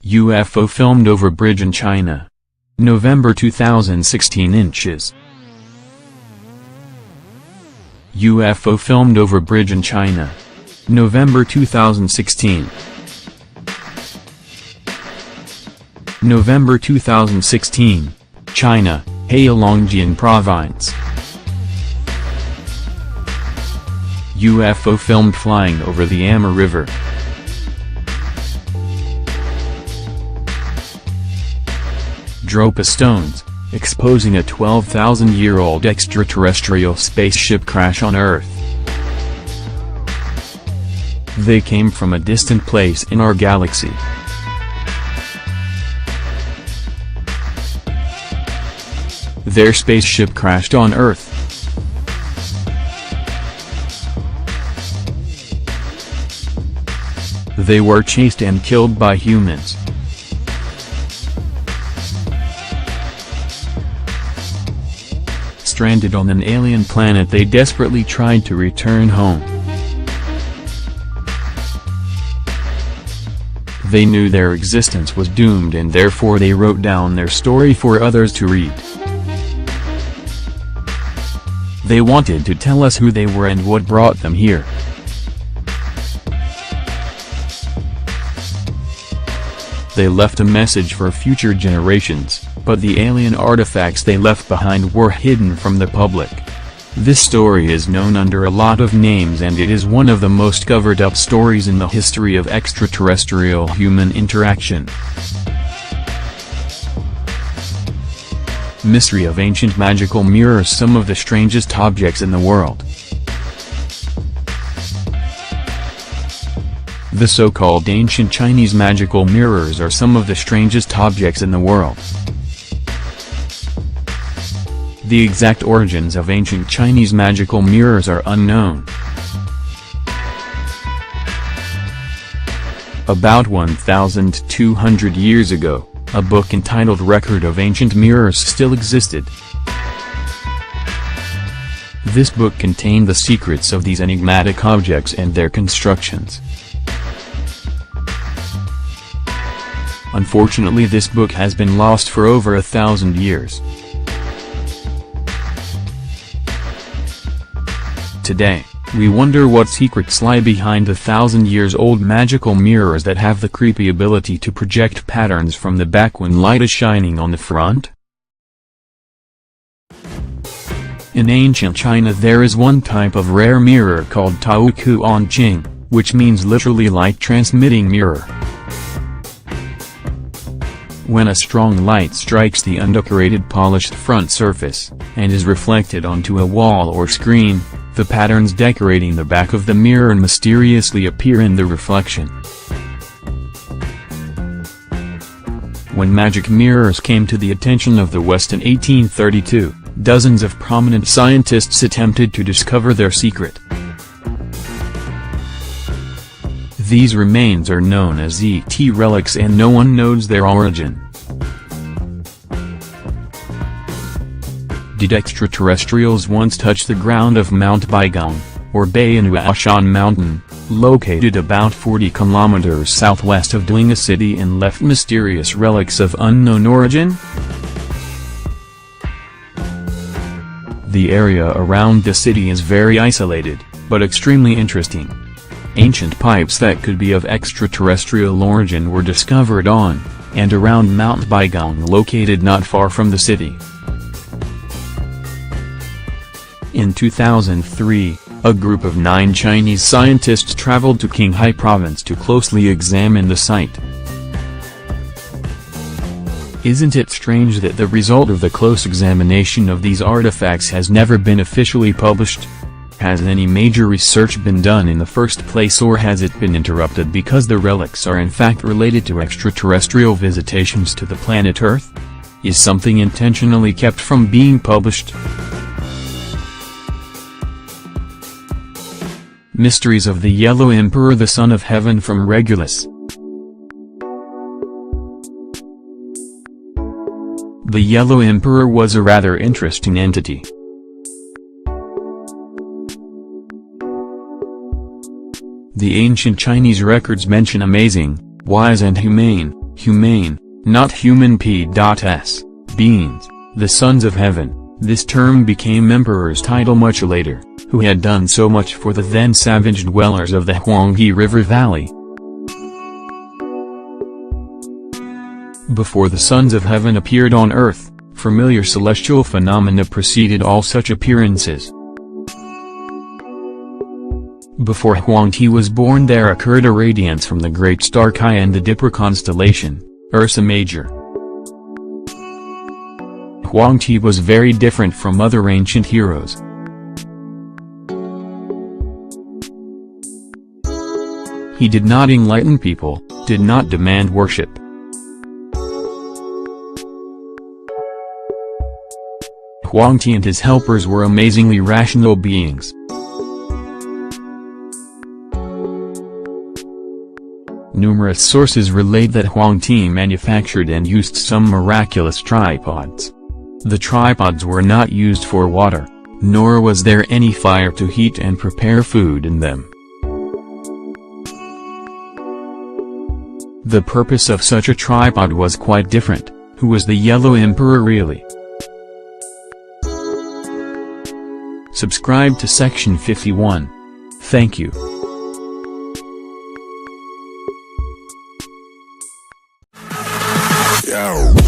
UFO filmed over bridge in China. November 2016 inches. UFO filmed over bridge in China. November 2016. November 2016, China, Heilongjiang Province. UFO filmed flying over the Amur River. Dropa stones, exposing a 12,000-year-old extraterrestrial spaceship crash on Earth. They came from a distant place in our galaxy. Their spaceship crashed on Earth. They were chased and killed by humans. Stranded on an alien planet, they desperately tried to return home. They knew their existence was doomed, and therefore they wrote down their story for others to read. They wanted to tell us who they were and what brought them here. They left a message for future generations, but the alien artifacts they left behind were hidden from the public. This story is known under a lot of names, and it is one of the most covered-up stories in the history of extraterrestrial-human interaction. Mystery of ancient magical mirrors. Some of the strangest objects in the world. The so-called ancient Chinese magical mirrors are some of the strangest objects in the world. The exact origins of ancient Chinese magical mirrors are unknown. About 1,200 years ago, a book entitled Record of Ancient Mirrors still existed. This book contained the secrets of these enigmatic objects and their constructions. Unfortunately, this book has been lost for over 1,000 years. Today, we wonder what secrets lie behind the 1,000-years-old magical mirrors that have the creepy ability to project patterns from the back when light is shining on the front. In ancient China, there is one type of rare mirror called Taoku Onqing, which means literally light-transmitting mirror. When a strong light strikes the undecorated polished front surface, and is reflected onto a wall or screen, the patterns decorating the back of the mirror mysteriously appear in the reflection. When magic mirrors came to the attention of the West in 1832, dozens of prominent scientists attempted to discover their secret. These remains are known as ET relics, and no one knows their origin. Did extraterrestrials once touch the ground of Mount Baigong, or Bayanuashan Mountain, located about 40 kilometers southwest of Dlinga City, and left mysterious relics of unknown origin? The area around the city is very isolated, but extremely interesting. Ancient pipes that could be of extraterrestrial origin were discovered on, and around Mount Baigong, located not far from the city. In 2003, a group of 9 Chinese scientists traveled to Qinghai Province to closely examine the site. Isn't it strange that the result of the close examination of these artifacts has never been officially published? Has any major research been done in the first place, or has it been interrupted because the relics are in fact related to extraterrestrial visitations to the planet Earth? Is something intentionally kept from being published? Mysteries of the Yellow Emperor, the Son of Heaven from Regulus. The Yellow Emperor was a rather interesting entity. The ancient Chinese records mention amazing, wise and humane, not human p.s. beings, the sons of heaven. This term became emperor's title much later, who had done so much for the then savage dwellers of the Huanghe River Valley. Before the sons of heaven appeared on earth, familiar celestial phenomena preceded all such appearances. Before Huanghe was born there occurred a radiance from the great star Kai and the Dipper constellation, Ursa Major. Huanghe was very different from other ancient heroes. He did not enlighten people, did not demand worship. Huanghe and his helpers were amazingly rational beings. Numerous sources relate that Huanghe manufactured and used some miraculous tripods. The tripods were not used for water, nor was there any fire to heat and prepare food in them. The purpose of such a tripod was quite different. Who was the Yellow Emperor really? Subscribe to Section 51. Thank you. Yo.